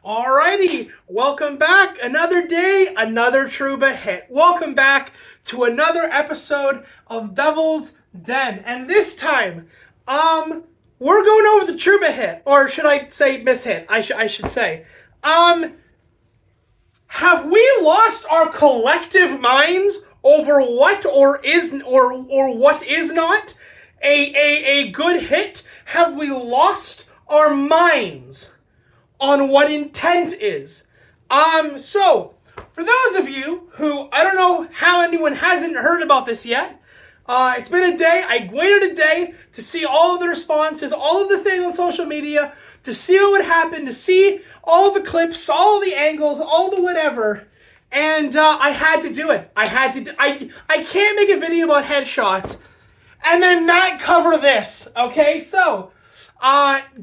Alrighty, welcome back. Another day, another Trouba hit. Welcome back to another episode of Devil's Den. And this time, we're going over the Trouba hit. Or should I say mishit? I should say. Have we lost our collective minds over what or what is not a good hit? Have we lost our minds on what intent is? So, for those of you who, I don't know how anyone hasn't heard about this yet, it's been a day. I waited a day to see all of the responses, all of the things on social media, to see what would happen, to see all the clips, all the angles, all the whatever, and I had to do it. I can't make a video about headshots and then not cover this, okay? So,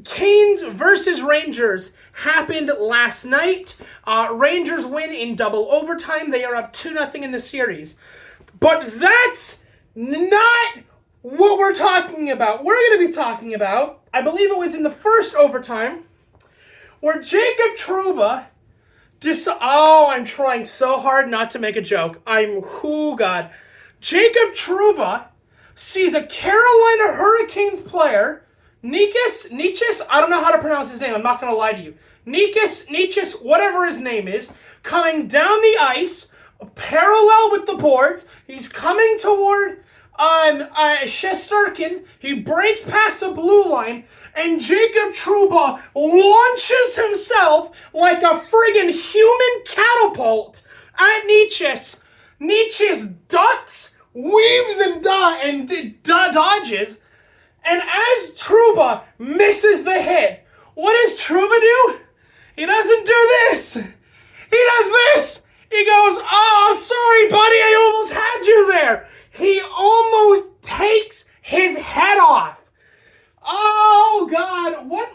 Canes versus Rangers happened last night. Rangers win in double overtime. They are up 2-0 in the series. But that's not what we're talking about. We're going to be talking about, I believe it was in the first overtime, where Jacob Trouba I'm trying so hard not to make a joke. God. Jacob Trouba sees a Carolina Hurricanes player, Nichis, I don't know how to pronounce his name, I'm not going to lie to you. Nichis, whatever his name is, coming down the ice, parallel with the boards. He's coming toward Shesterkin. He breaks past the blue line, and Jacob Trouba launches himself like a friggin' human catapult at Nichis. Nichis ducks, weaves, and dodges. And as Trouba misses the hit, what does Trouba do? He doesn't do this. He does this. He goes, "Oh, I'm sorry, buddy. I almost had you there." He almost takes his head off. Oh, God. What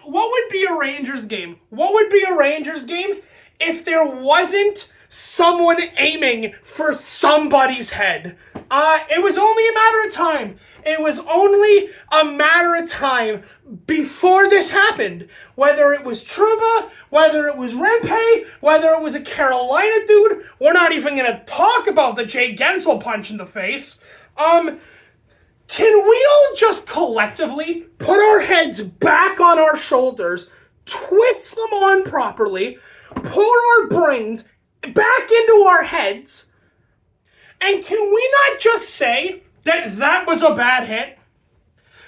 would be a Rangers game? What would be a Rangers game if there wasn't someone aiming for somebody's head? It was only a matter of time. It was only a matter of time before this happened. Whether it was Trouba, whether it was Rempe, whether it was a Carolina dude, we're not even going to talk about the Jay Gensel punch in the face. Can we all just collectively put our heads back on our shoulders, twist them on properly, pour our brains back into our heads, and can we not just say that was a bad hit?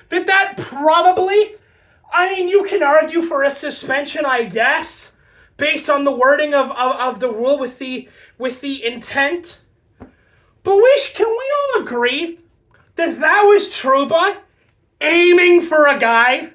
That probably, you can argue for a suspension, I guess, based on the wording of the rule with the intent. But can we all agree that was Trouba aiming for a guy?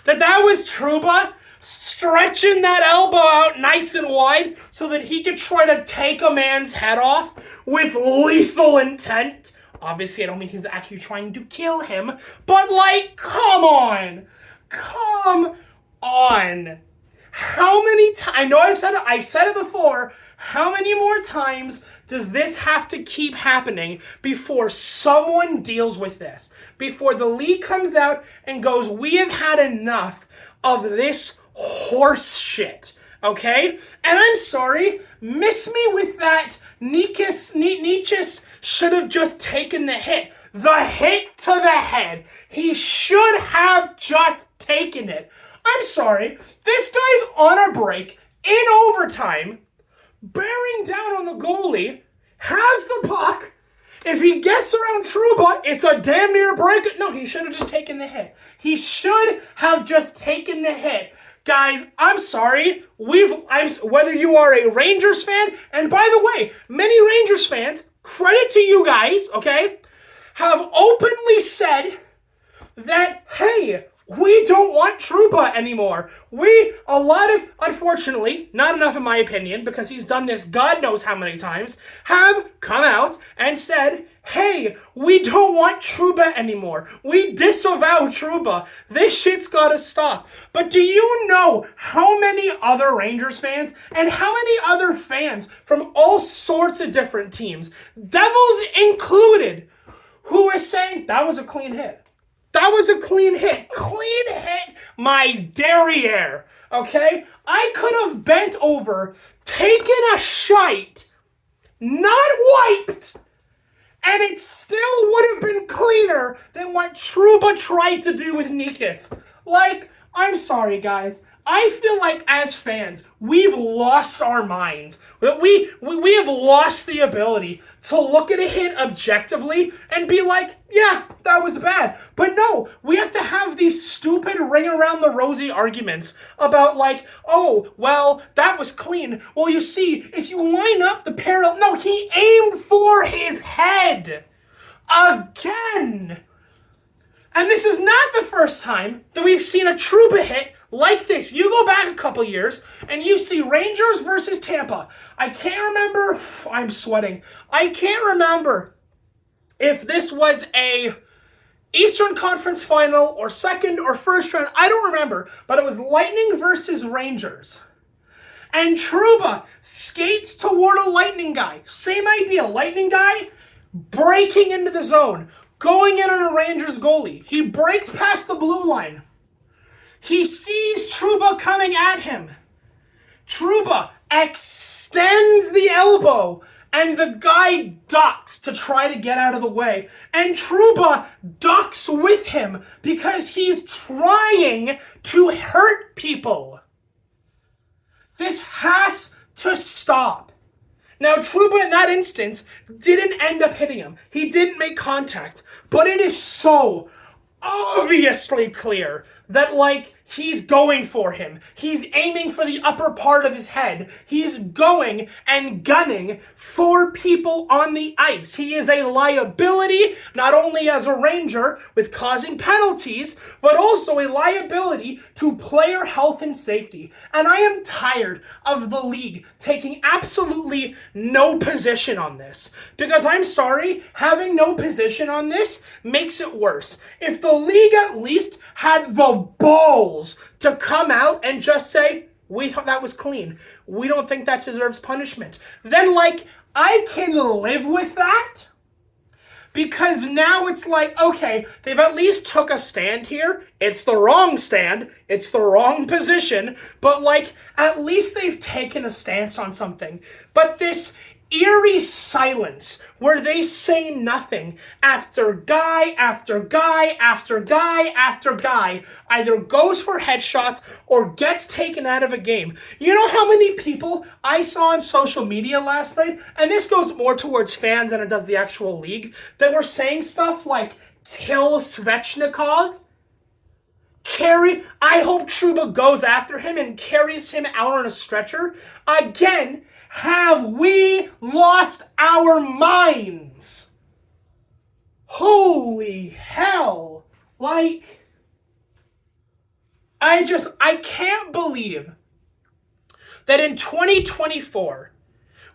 That was Trouba stretching that elbow out nice and wide so that he could try to take a man's head off with lethal intent? Obviously, I don't mean he's actually trying to kill him, but come on. Come on. How many times, I know I've said it before, how many more times does this have to keep happening before someone deals with this? Before the league comes out and goes, "We have had enough of this horse shit." Okay? And I'm sorry, miss me with that. Nichis should have just taken the hit. The hit to the head. He should have just taken it. I'm sorry, this guy's on a break, in overtime, bearing down on the goalie, has the puck. If he gets around Trouba, it's a damn near break. No, he should have just taken the hit. He should have just taken the hit. Guys, I'm sorry. Whether you are a Rangers fan, and by the way, many Rangers fans, credit to you guys, okay, have openly said that, hey, we don't want Trouba anymore. Unfortunately, not enough in my opinion, because he's done this God knows how many times, have come out and said, hey, we don't want Trouba anymore. We disavow Trouba. This shit's gotta stop. But do you know how many other Rangers fans and how many other fans from all sorts of different teams, Devils included, who are saying that was a clean hit? That was a clean hit. Clean hit my derriere, okay? I could have bent over, taken a shite, not wiped, and it still would have been cleaner than what Trouba tried to do with Nikas. Like, I'm sorry, guys. I feel like as fans, we've lost our minds. We have lost the ability to look at a hit objectively and be like, yeah, that was bad. But no, we have to have these stupid ring around the rosy arguments about like, oh, well, that was clean. Well, you see, if you line up the parallel, no, he aimed for his head. Again. And this is not the first time that we've seen a Trouba hit like this. You go back a couple years and you see Rangers versus Tampa. I can't remember. I'm sweating. I can't remember if this was a Eastern Conference final or second or first round. I don't remember. But it was Lightning versus Rangers. And Trouba skates toward a Lightning guy. Same idea. Lightning guy breaking into the zone. Going in on a Rangers goalie. He breaks past the blue line. He sees Trouba coming at him. Trouba extends the elbow, and the guy ducks to try to get out of the way. And Trouba ducks with him because he's trying to hurt people. This has to stop. Now, Trouba in that instance didn't end up hitting him. He didn't make contact. But it is so obviously clear that, like, he's going for him. He's aiming for the upper part of his head. He's going and gunning for people on the ice. He is a liability, not only as a Ranger with causing penalties, but also a liability to player health and safety. And I am tired of the league taking absolutely no position on this. Because I'm sorry, having no position on this makes it worse. If the league at least had the balls to come out and just say, we thought that was clean. We don't think that deserves punishment. Then, like, I can live with that. Because now it's like, okay, they've at least took a stand here. It's the wrong stand. It's the wrong position. But, like, at least they've taken a stance on something. But this eerie silence where they say nothing after guy after guy after guy after guy either goes for headshots or gets taken out of a game. You know how many people I saw on social media last night, and this goes more towards fans than it does the actual league, that were saying stuff like, kill Svechnikov? I hope Trouba goes after him and carries him out on a stretcher. Again, have we lost our minds? Holy hell. Like, I can't believe that in 2024,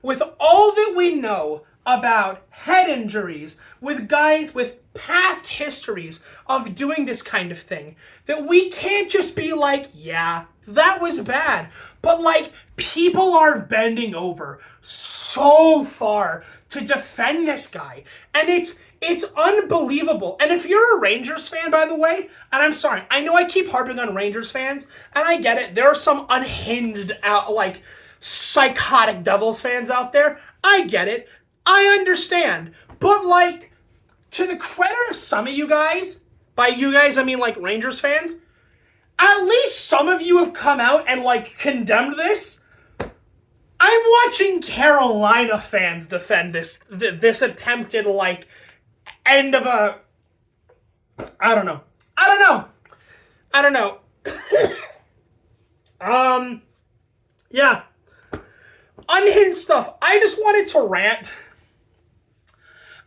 with all that we know about head injuries, with guys with past histories of doing this kind of thing, that we can't just be like, yeah, that was bad. But, like, people are bending over so far to defend this guy. And it's unbelievable. And if you're a Rangers fan, by the way, and I'm sorry, I know I keep harping on Rangers fans, and I get it. There are some unhinged, like, psychotic Devils fans out there. I get it. I understand. But, like, to the credit of some of you guys, by you guys I mean, like, Rangers fans, at least some of you have come out and, like, condemned this. I'm watching Carolina fans defend this attempted, like, end of a... I don't know. Yeah. Unhinged stuff. I just wanted to rant.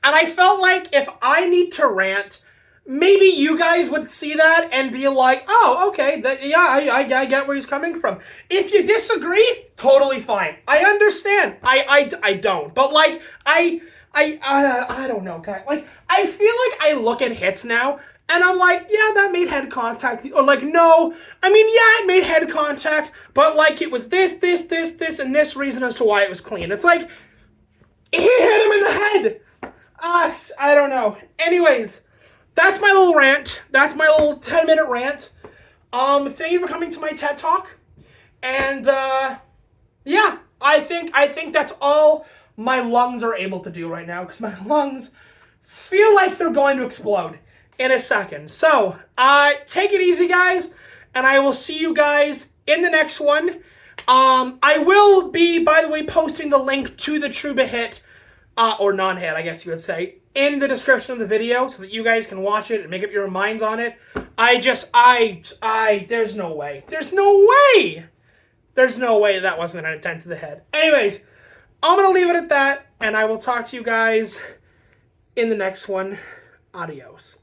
And I felt like if I need to rant, maybe you guys would see that and be like, oh, okay, I get where he's coming from. If you disagree, totally fine. I understand. I don't. But, like, I don't know, guys. Like, I feel like I look at hits now, and I'm like, yeah, that made head contact. Or, like, no. I mean, yeah, it made head contact, but, like, it was this, and this reason as to why it was clean. It's like, he hit him in the head. I don't know. Anyways, that's my little rant. That's my little 10-minute rant. Thank you for coming to my TED Talk. And, yeah, I think that's all my lungs are able to do right now, because my lungs feel like they're going to explode in a second. So, take it easy, guys, and I will see you guys in the next one. I will be, by the way, posting the link to the Trouba hit, or non-hit, I guess you would say, in the description of the video, so that you guys can watch it and make up your minds on it. There's no way. There's no way! There's no way that wasn't an intent to the head. Anyways, I'm going to leave it at that, and I will talk to you guys in the next one. Adios.